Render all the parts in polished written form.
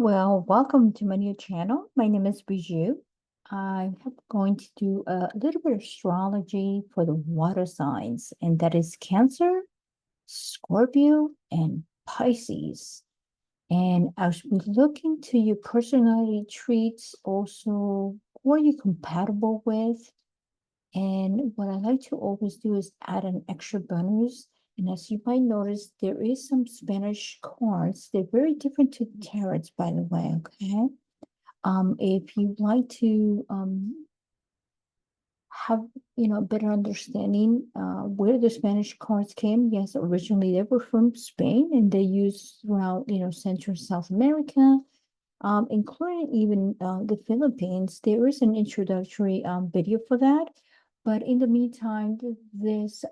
Well, welcome to my new channel. My name is Bijoue. I'm going to do a little bit of astrology for the water signs, and that is Cancer, Scorpio, and Pisces. And I should be looking to your personality traits also, who are you compatible with? And what I like to always do is add an extra bonus. And as you might notice, there is some Spanish cards. They're very different to tarots, by the way, okay? If you'd like to have a better understanding where the Spanish cards came, yes, originally they were from Spain and they used throughout Central and South America, including even the Philippines. There is an introductory video for that. But in the meantime, this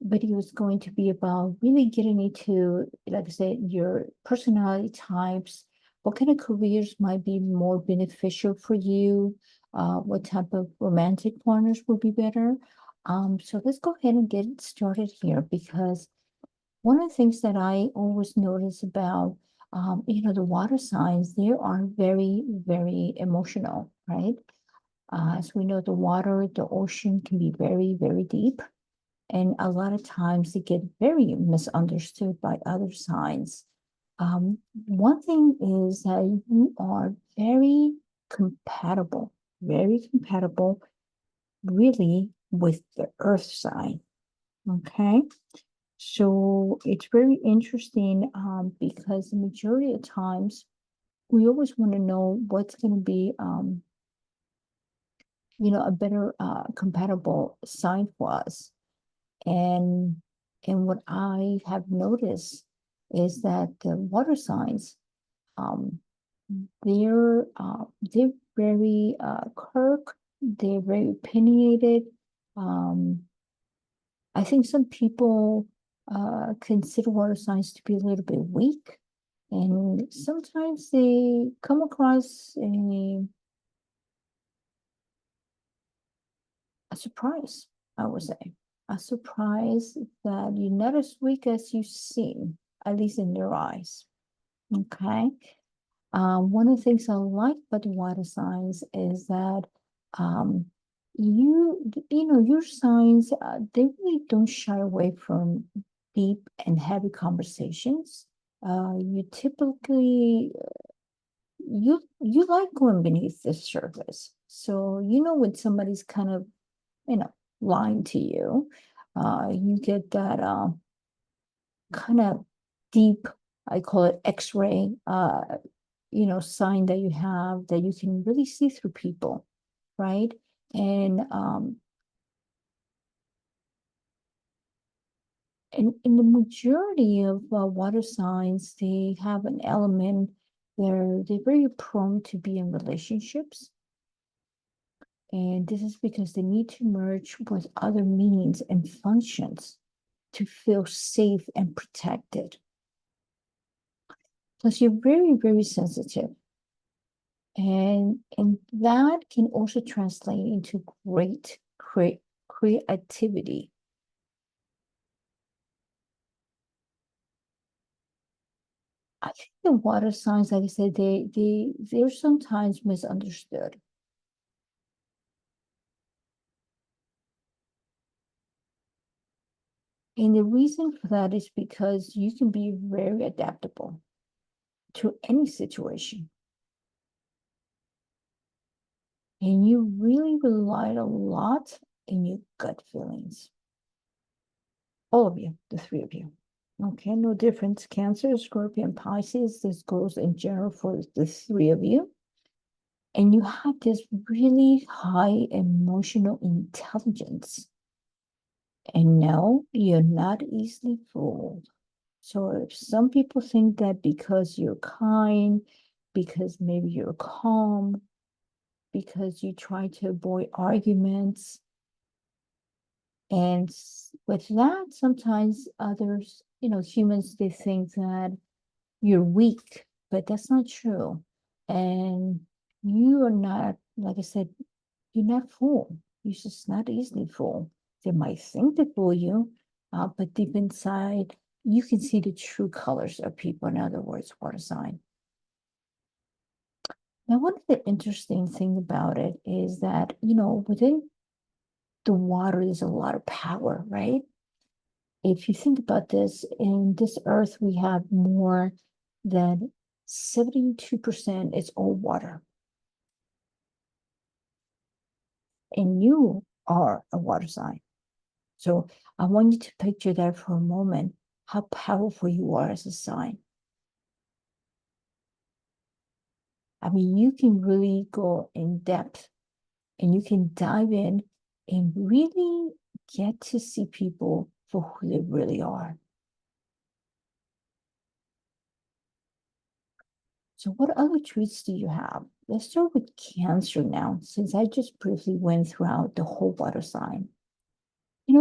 video is going to be about really getting into, like I said, your personality types, what kind of careers might be more beneficial for you, what type of romantic partners would be better. So let's go ahead and get started here, because one of the things that I always notice about the water signs, they are very, very emotional, right? As we know, the water, the ocean can be very, very deep. And a lot of times they get very misunderstood by other signs. One thing is that you are very compatible, really, with the earth sign. Okay. So it's very interesting because the majority of times we always want to know what's going to be a better compatible sign for us. And what I have noticed is that the water signs, um, they're very quirk, they're very opinionated. Um, I think some people consider water signs to be a little bit weak, and sometimes they come across a surprise, I would say. A surprise that you're not as weak as you seem, at least in their eyes. Okay. One of the things I like about the water signs is that um, your signs, they really don't shy away from deep and heavy conversations. You typically you like going beneath the surface. So when somebody's kind of you know, lying to you. You get that kind of deep, I call it X-ray, sign that you have that you can really see through people, right? And in the majority of water signs, they have an element. They're very prone to be in relationships. And this is because they need to merge with other means and functions to feel safe and protected. Plus, you're very, very sensitive. And that can also translate into great creativity. I think the water signs, like I said, they're sometimes misunderstood. And the reason for that is because you can be very adaptable to any situation. And you really rely a lot in your gut feelings. All of you, the three of you. Okay, no difference. Cancer, Scorpio, and Pisces. This goes in general for the three of you. And you have this really high emotional intelligence. And no, you're not easily fooled. So if some people think that because you're kind, because maybe you're calm, because you try to avoid arguments, and with that, sometimes others, humans, they think that you're weak, but that's not true. And you are not, like I said, you're not fooled. You're just not easily fooled. They might think they fool you, but deep inside, you can see the true colors of people. In other words, water sign. Now, one of the interesting thing about it is that, within the water, there's a lot of power, right? If you think about this, in this earth, we have more than 72% is all water. And you are a water sign. So I want you to picture that for a moment, how powerful you are as a sign. I mean, you can really go in depth and you can dive in and really get to see people for who they really are. So what other traits do you have? Let's start with Cancer now, since I just briefly went throughout the whole water sign.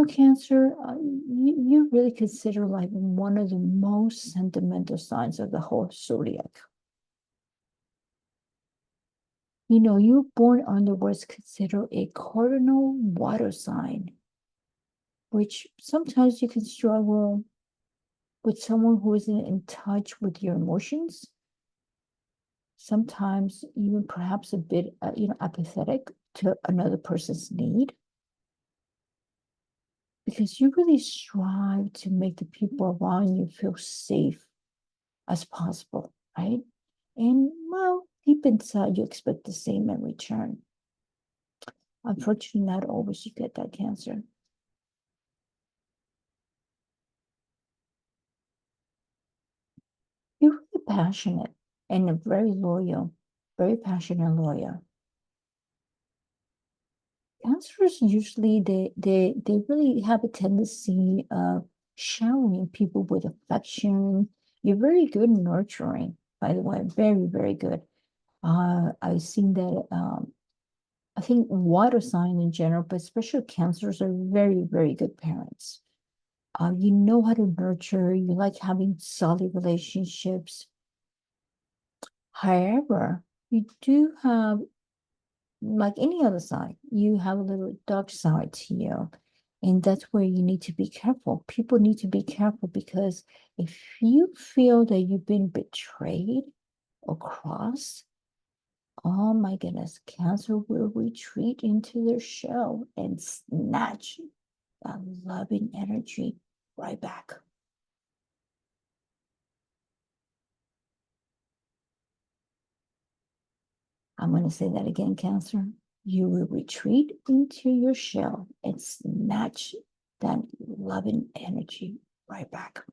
Cancer, you really consider like one of the most sentimental signs of the whole zodiac. You're born under what's considered a cardinal water sign, which sometimes you can struggle with someone who isn't in touch with your emotions. Sometimes even perhaps a bit, apathetic to another person's need, because you really strive to make the people around you feel safe as possible, right? And well, deep inside, you expect the same in return. Unfortunately, not always you get that, Cancer. You're really passionate and very loyal, very passionate and loyal. Cancers usually they really have a tendency of showering people with affection. You're very good in nurturing, by the way, very, very good. I've seen that I think water sign in general, but especially cancers are very, very good parents. You know how to nurture, you like having solid relationships. However, you do have, like any other side, you have a little dark side to you. And that's where you need to be careful. People need to be careful because if you feel that you've been betrayed or crossed, oh my goodness, Cancer will retreat into their shell and snatch that loving energy right back. I'm going to say that again, Cancer. You will retreat into your shell and snatch that loving energy right back.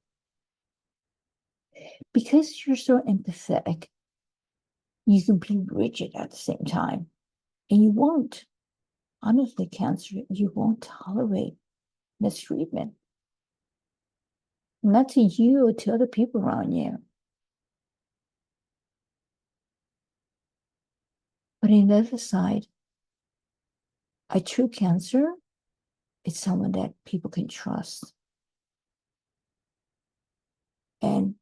Because you're so empathetic, you can be rigid at the same time. And you won't, honestly, Cancer, you won't tolerate mistreatment. Not to you or to other people around you. But on the other side, a true Cancer is someone that people can trust. And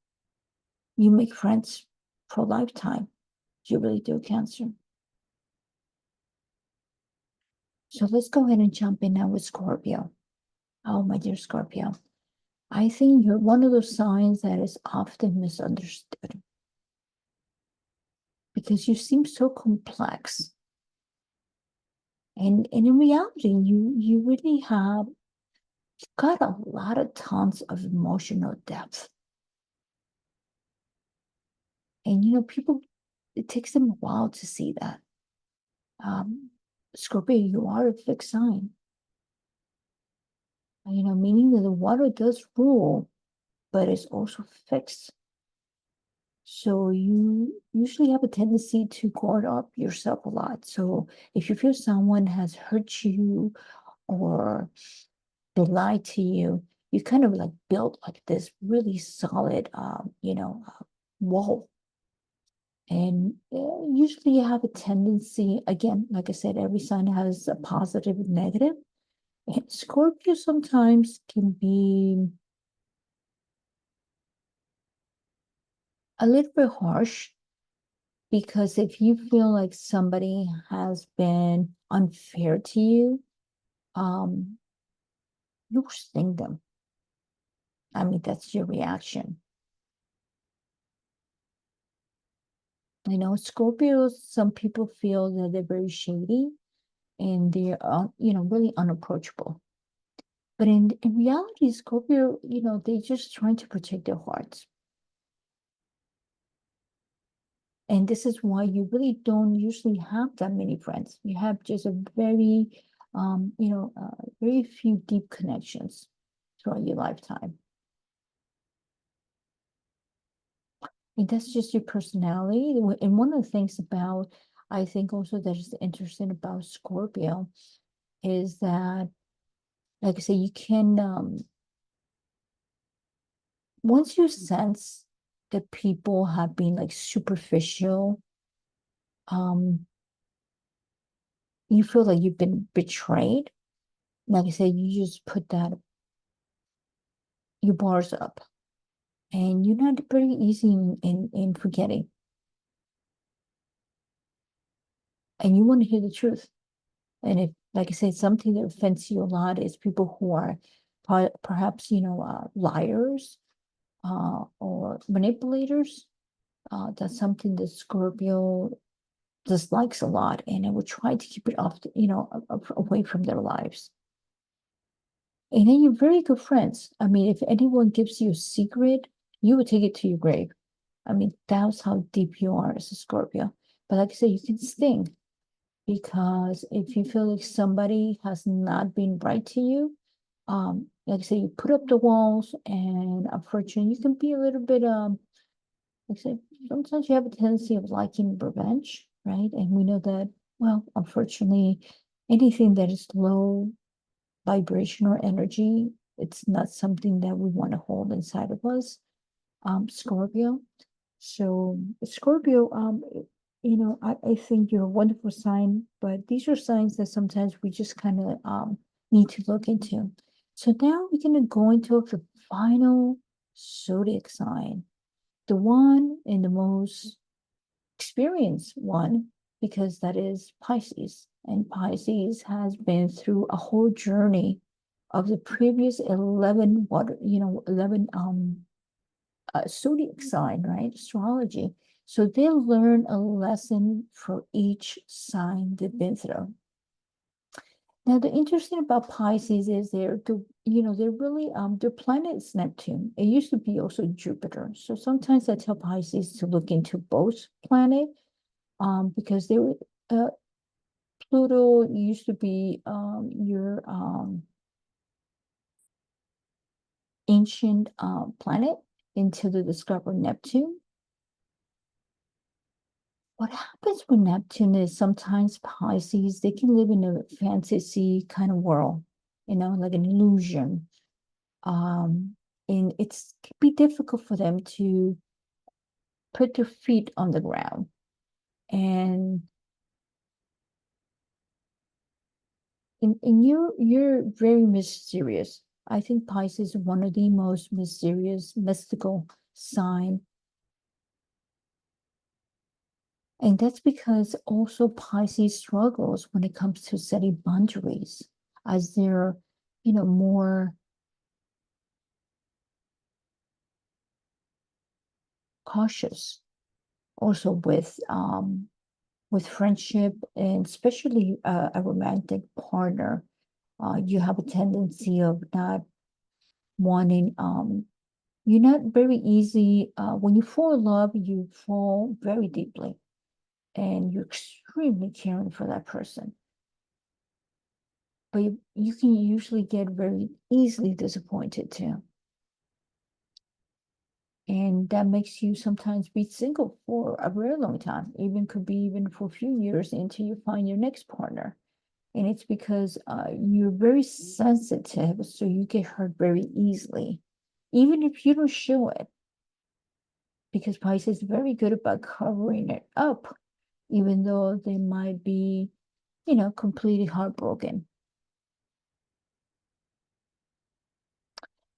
you make friends for a lifetime. You really do, Cancer. So let's go ahead and jump in now with Scorpio. Oh, my dear Scorpio. I think you're one of those signs that is often misunderstood because you seem so complex. And in reality, you really have got a lot of tons of emotional depth. And people, it takes them a while to see that. Scorpio, you are a fixed sign. Meaning that the water does rule, but it's also fixed. So you usually have a tendency to guard up yourself a lot. So if you feel someone has hurt you or they lied to you, you kind of like build like this really solid, wall. And usually you have a tendency, again, like I said, every sign has a positive and negative. And Scorpio sometimes can be a little bit harsh because if you feel like somebody has been unfair to you, um, you sting them. I mean, that's your reaction. You know, Scorpios, some people feel that they're very shady and they're, really unapproachable. But in reality, Scorpio, they're just trying to protect their hearts. And this is why you really don't usually have that many friends. You have just a very few deep connections throughout your lifetime. And that's just your personality. And one of the things about, I think also that is interesting about Scorpio is that, like I say, you can, once you sense that people have been like superficial, um, you feel like you've been betrayed. Like I said, you just put that, your bars up, and you're not very easy in forgetting. And you want to hear the truth. And if, like I said, something that offends you a lot is people who are perhaps, liars or manipulators. That's something that Scorpio dislikes a lot, and I would try to keep it off, away from their lives. And then you're very good friends. I mean, if anyone gives you a secret, you would take it to your grave. I mean, that's how deep you are as a Scorpio. But like I said, you can sting because if you feel like somebody has not been right to you, like I say, you put up the walls, and unfortunately, you can be a little bit, like I say, sometimes you have a tendency of liking revenge, right? And we know that, well, unfortunately, anything that is low vibration or energy, it's not something that we want to hold inside of us. Scorpio. So Scorpio, I think you're a wonderful sign, but these are signs that sometimes we just kind of need to look into. So now we're gonna go into the final zodiac sign, the one and the most experienced one, because that is Pisces. And Pisces has been through a whole journey of the previous 11 water, 11 zodiac sign, right? Astrology. So they learn a lesson for each sign they've been through. Now, the interesting about Pisces is they're really their planet is Neptune. It used to be also Jupiter. So sometimes I tell Pisces to look into both planet, because they were uh, Pluto used to be your ancient planet until they discovered Neptune. What happens with Neptune is sometimes Pisces, they can live in a fantasy kind of world, like an illusion. Um, and it can be difficult for them to put their feet on the ground. And you're very mysterious. I think Pisces is one of the most mysterious, mystical sign. And that's because also Pisces struggles when it comes to setting boundaries, as they're, more cautious. Also with friendship, and especially a romantic partner, you have a tendency of not wanting. You're not very easy. When you fall in love, you fall very deeply, and you're extremely caring for that person. But you can usually get very easily disappointed too. And that makes you sometimes be single for a very long time, even could be even for a few years until you find your next partner. And it's because you're very sensitive, so you get hurt very easily, even if you don't show it, because Pisces is very good about covering it up, even though they might be, completely heartbroken.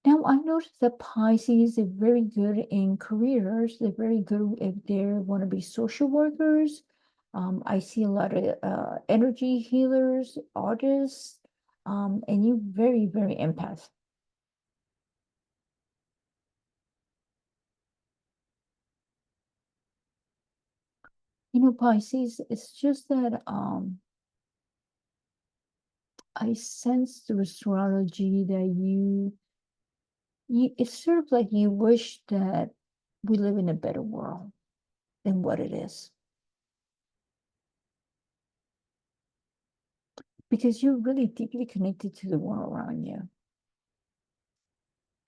Now, I noticed that Pisces are very good in careers. They're very good if they want to be social workers. I see a lot of energy healers, artists, and you very, very empath. Pisces, it's just that I sense through astrology that it's sort of like you wish that we live in a better world than what it is. Because you're really deeply connected to the world around you.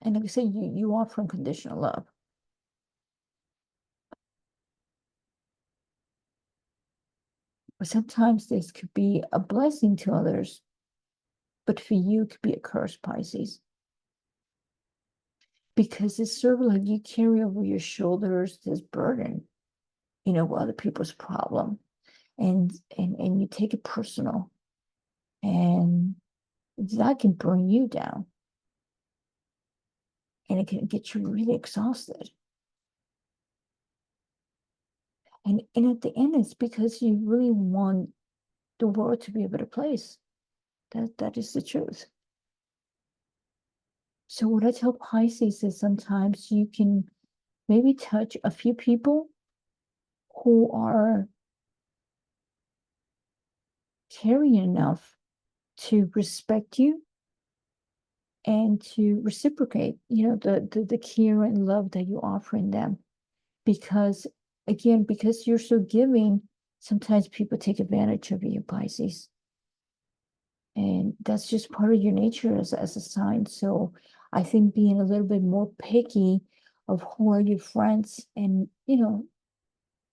And like I say, you offer unconditional love. But sometimes this could be a blessing to others, but for you, it could be a curse, Pisces. Because it's sort of like you carry over your shoulders this burden, other people's problem. And you take it personal. And that can bring you down. And it can get you really exhausted. And at the end, it's because you really want the world to be a better place. That is the truth. So what I tell Pisces is sometimes you can maybe touch a few people who are caring enough to respect you and to reciprocate, the care and love that you offer in them. Because again, because you're so giving, sometimes people take advantage of you, Pisces. And that's just part of your nature as a sign. So I think being a little bit more picky of who are your friends and,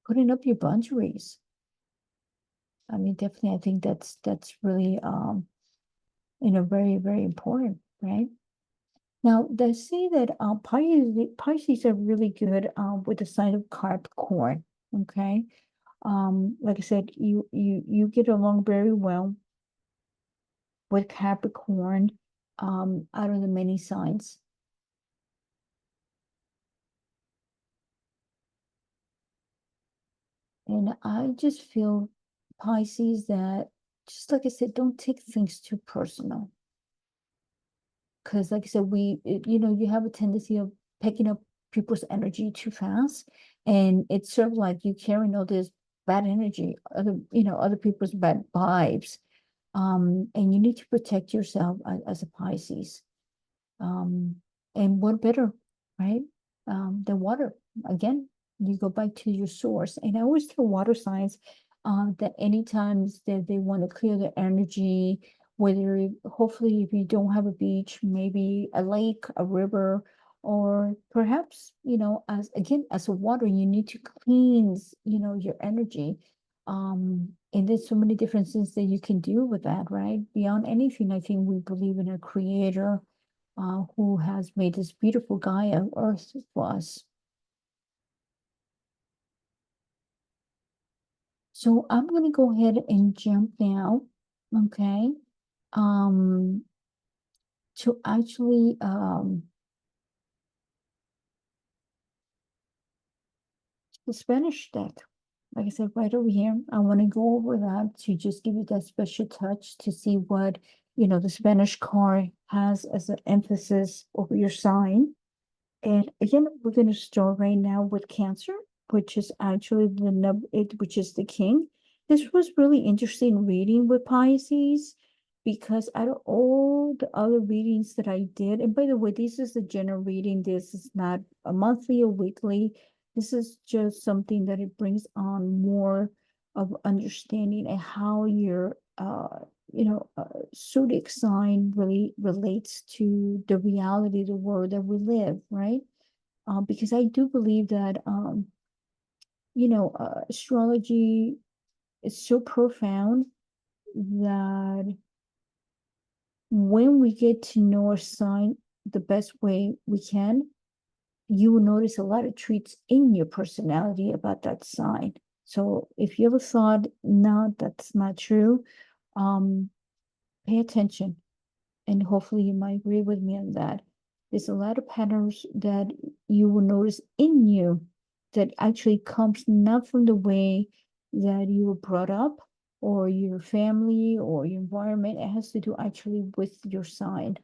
putting up your boundaries. I mean, definitely, I think that's really, very, very important, right? Now, they say that Pisces are really good with the sign of Capricorn. Okay, like I said, you get along very well with Capricorn, out of the many signs. And I just feel, Pisces, that just like I said, don't take things too personal. Because like I said, you have a tendency of picking up people's energy too fast. And it's sort of like you carrying all this bad energy, other people's bad vibes. And you need to protect yourself as a Pisces. Um, and what better, right? The water. Again, you go back to your source. And I always tell water signs that anytime that they want to clear their energy, hopefully if you don't have a beach, maybe a lake, a river, or perhaps, as a water, you need to cleanse, your energy. And there's so many different things that you can do with that, right? Beyond anything, I think we believe in a creator who has made this beautiful Gaia Earth for us. So I'm going to go ahead and jump now, okay, um, to actually the Spanish deck. Like I said, right over here, I want to go over that to just give you that special touch to see what, the Spanish card has as an emphasis over your sign. And again, we're going to start right now with Cancer, which is actually which is the king. This was really interesting reading with Pisces because out of all the other readings that I did, and by the way, this is a general reading. This is not a monthly or weekly. This is just something that it brings on more of understanding and how your zodiac sign really relates to the reality of the world that we live, right? Because I do believe that astrology is so profound that when we get to know a sign the best way we can, you will notice a lot of traits in your personality about that sign. So if you ever thought, no, that's not true, um, pay attention. And hopefully you might agree with me on that. There's a lot of patterns that you will notice in you that actually comes not from the way that you were brought up or your family or your environment. It has to do actually with your sign.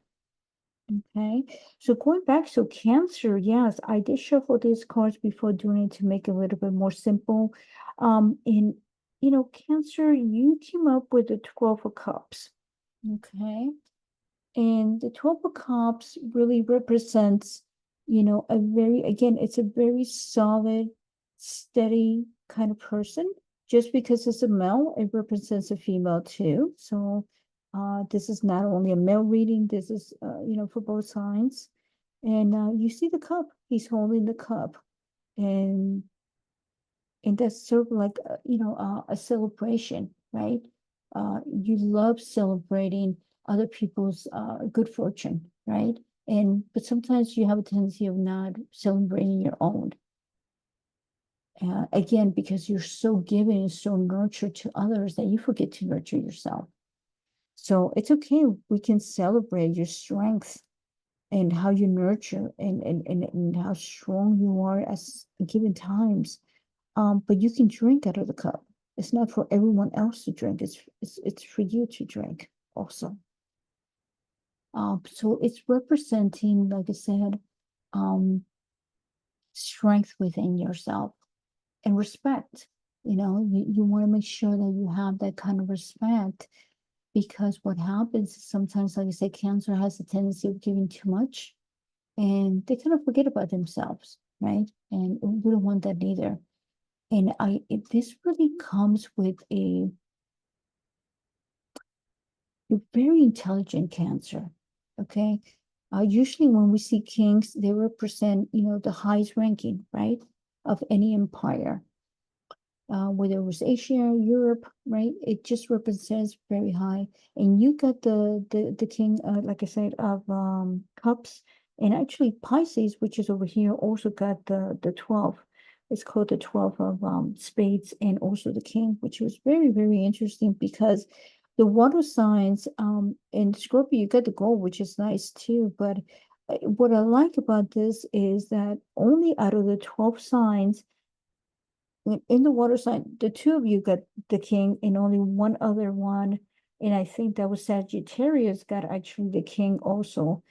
Okay, so going back, so Cancer, yes, I did shuffle these cards before doing it to make it a little bit more simple. In Cancer, you came up with the 12 of Cups. Okay, and the 12 of Cups really represents, a very, again, it's a very solid, steady kind of person. Just because it's a male, it represents a female too. So this is not only a male reading, this is, for both signs. And you see the cup, he's holding the cup. And that's sort of like, a celebration, right? You love celebrating other people's good fortune, right? But sometimes you have a tendency of not celebrating your own. Again, because you're so giving and so nurtured to others that you forget to nurture yourself. So it's okay. We can celebrate your strength and how you nurture and how strong you are at given times. But you can drink out of the cup. It's not for everyone else to drink. It's for you to drink also. So it's representing, like I said, strength within yourself and respect. You want to make sure that you have that kind of respect, because what happens is sometimes, like I say, Cancer has a tendency of giving too much and they kind of forget about themselves, right? And we don't want that either. And this really comes with a very intelligent Cancer. Okay. Usually when we see kings, they represent, the highest ranking, right, of any empire. Whether it was Asia, Europe, right? It just represents very high. And you got the king, like I said, of cups, and actually Pisces, which is over here, also got the 12. It's called the 12 of spades, and also the king, which was very, very interesting because the water signs, in Scorpio, you got the gold, which is nice too. But what I like about this is that only out of the 12 signs, in the water sign, the two of you got the king, and only one other one, and I think that was Sagittarius, got actually the king also.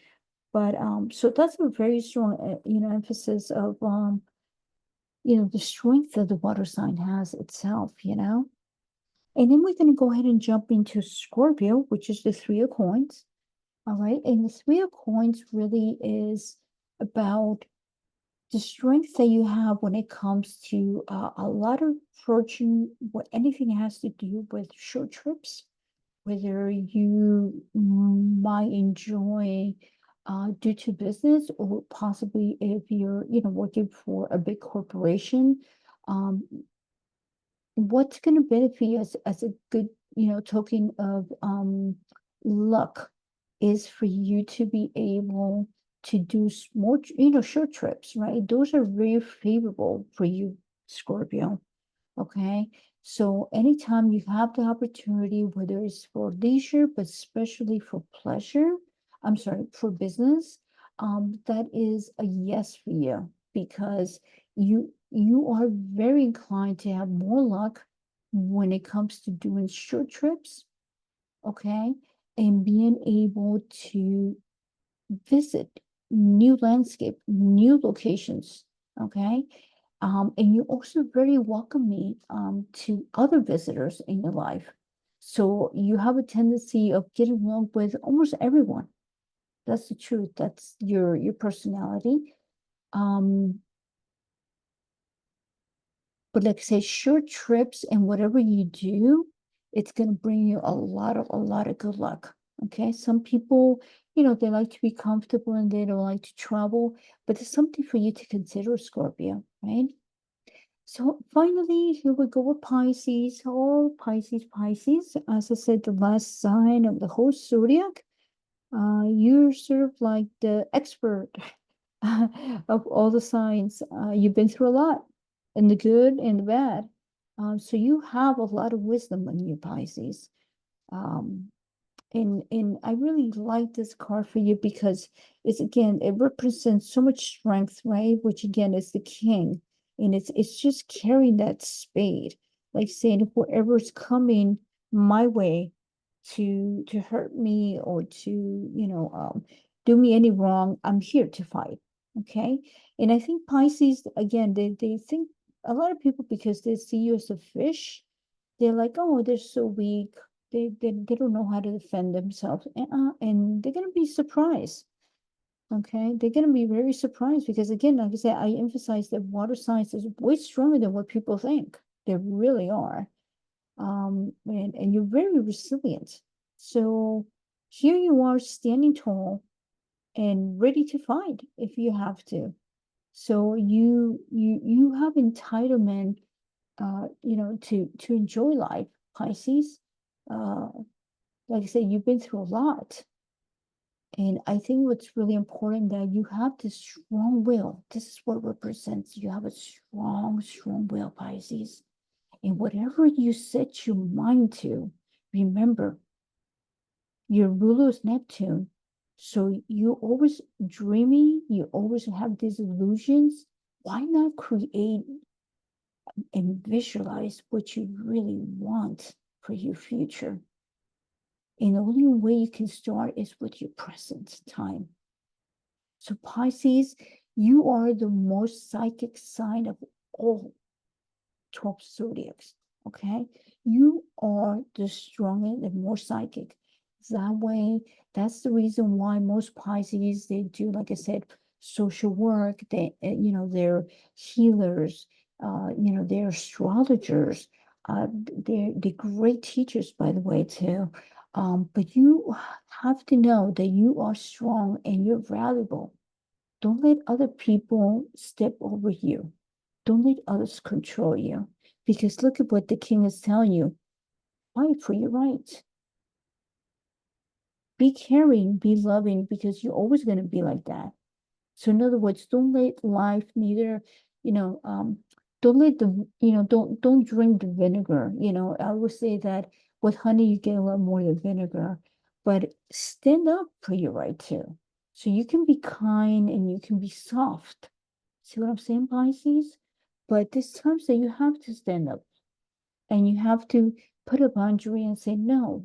But so that's a very strong, emphasis of the strength that the water sign has itself. And then we're going to go ahead and jump into Scorpio, which is the Three of Coins. All right, and the Three of Coins really is about the strength that you have when it comes to a lot of fortune, what anything has to do with short trips, whether you might enjoy due to business, or possibly if you're, working for a big corporation. um, what's going to benefit you as a good, token of luck is for you to be able to do more, short trips, right? Those are very favorable for you, Scorpio. Okay. So anytime you have the opportunity, whether it's for leisure, but especially for pleasure, I'm sorry, for business, that is a yes for you, because you are very inclined to have more luck when it comes to doing short trips, okay, and being able to visit new landscape, new locations, okay. And you're also very welcoming to other visitors in your life. So you have a tendency of getting along with almost everyone. That's the truth. That's your personality. Um, but like I say, short trips and whatever you do, it's gonna bring you a lot of good luck. Okay. Some people, they like to be comfortable and they don't like to travel, but it's something for you to consider, Scorpio, right? So finally, here we go with Pisces. Oh, Pisces, Pisces. As I said, the last sign of the whole zodiac. You're sort of like the expert of all the signs. You've been through a lot, and the good and the bad. So you have a lot of wisdom in you, Pisces. Um, and I really like this card for you because it represents so much strength, right? Which again is the king. And it's just carrying that spade, like saying whoever's coming my way to hurt me or to, do me any wrong, I'm here to fight. Okay. And I think Pisces, again, they think a lot of people, because they see you as a fish, they're like, oh, they're so weak. They don't know how to defend themselves. And they're gonna be surprised. Okay. They're gonna be very surprised because, again, like I said, I emphasize that water signs is way stronger than what people think. They really are. And you're very resilient. So here you are standing tall and ready to fight if you have to. So you have entitlement, to enjoy life, Pisces. Uh, like I said, you've been through a lot. And I think what's really important that you have this strong will. This is what represents you have a strong, strong will, Pisces. And whatever you set your mind to, remember, your ruler is Neptune. So you always dreaming, you always have these illusions. Why not create and visualize what you really want for your future? And the only way you can start is with your present time. So Pisces, you are the most psychic sign of all 12 zodiacs. Okay. You are the stronger and more psychic. That way, that's the reason why most Pisces, they do, like I said, social work. They're healers, they're astrologers. They're great teachers, by the way, too. But you have to know that you are strong and you're valuable. Don't let other people step over you. Don't let others control you. Because look at what the king is telling you. Fight for your rights. Be caring, be loving, because you're always going to be like that. So in other words, don't let life neither, you know, don't let don't drink the vinegar. I would say that with honey you get a lot more than vinegar, but stand up for your right too. So you can be kind and you can be soft. See what I'm saying, Pisces? But there's times that you have to stand up and you have to put a boundary and say, no,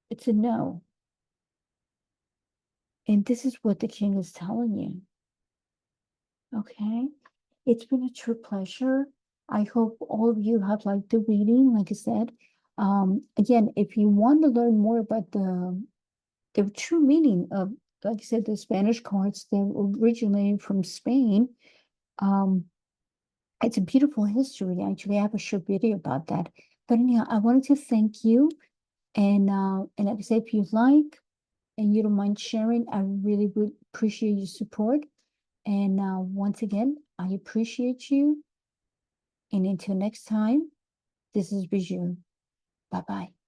it's a no. And this is what the king is telling you. Okay. It's been a true pleasure. I hope all of you have liked the reading. Like I said, again, if you want to learn more about the true meaning of, like I said, the Spanish cards that originated from Spain, um, it's a beautiful history. Actually, I have a short video about that. But anyhow, I wanted to thank you. And like I said, if you like and you don't mind sharing, I really would appreciate your support. And once again, I appreciate you. And until next time, this is Bijoue. Bye bye.